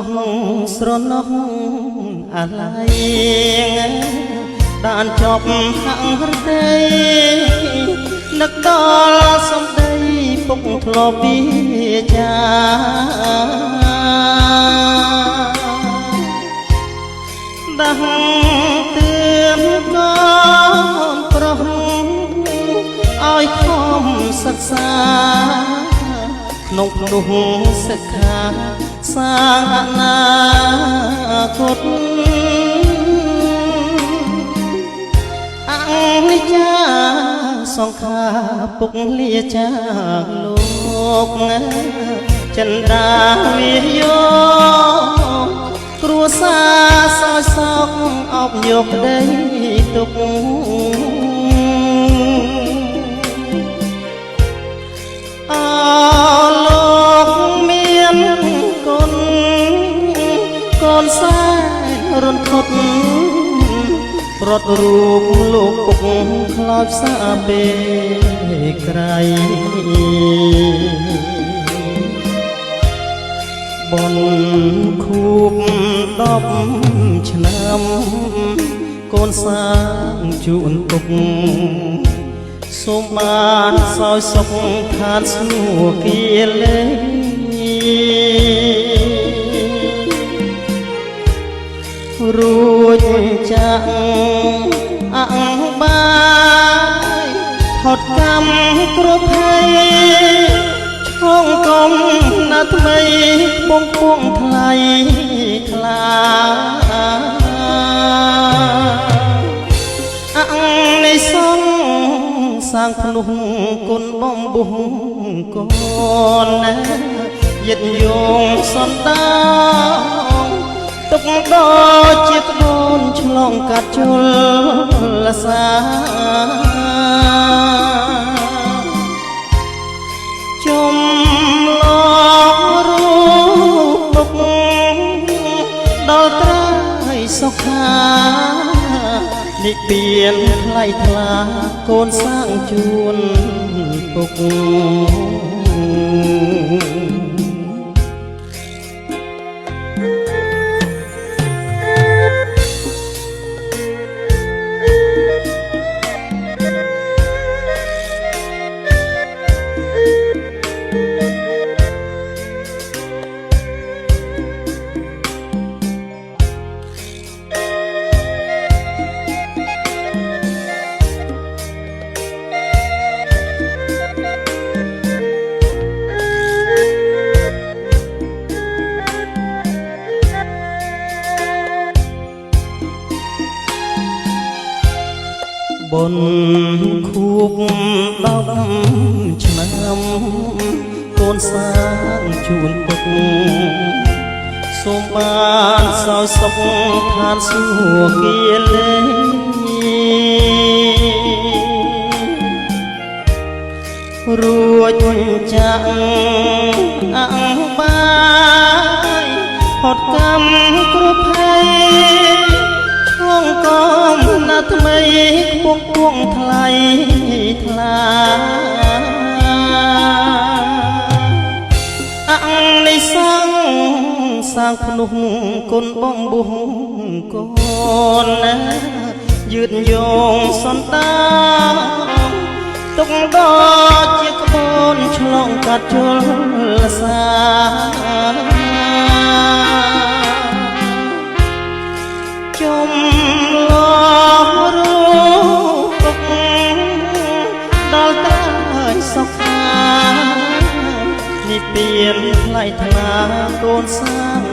ស់ស្រណោះអាឡ័យដានចប់ហាំងរដីនឹកដល់សំដីពុកធ្លាប់វាចាដាស់ទឿនកូនប្រុសឲ្យខំសិក្សាក្នុងភ្នោះសិក្ខាសាងអនាគតអង្គនិចាសង្ខារពុកលាចាលោកចិនដាវិយោគ្រួសារសោយសោកអបយកក្ដីទុកអលោកមានគុណកូនសែនរន្ធត់រត់រូបលោកពុកខ្លោចសាពេក្រៃបនខួប10ឆ្នាំកូនសាងជូនពុកសូមបានសោយសុខឋានសួគ៌គាលេរួចចាក់អង្គបាយផុតកម្មគ្រប់ភ័យឆ្លងកុំណាថ្មីពងពងថ្លៃថ្លាអង្គនៃសងសាងភ្នោះគុណបំបុះកូនណាយិតយងសន្តានទុកដល់ជាត្បូនឆ្លងកាត់ជលសាចំឡងរូបពុកដល់ត្រើយសុខានិព្វានថ្លៃថ្លាកូនសាងជួនពុកបនខួប10ឆ្នាំកូនសាងជូនពុកសូមបានសោយសុខឋានសួគ៌គាលេរួចចាក់អង្គបាយផុតកម្មគ្រប់ភ័យឆ្លងកមណាថ្មីពងពងថ្លៃថ្លាអង្គនៃសាងភ្នោះគុណបំបុះកូនណាយឺតយងសន្តានទុកដល់ជាក្បូនឆ្លងកាត់ជលសាចំឡងរូបពុកដល់ត្រើយសុខានិព្វានថ្លៃថ្លាកូនសាង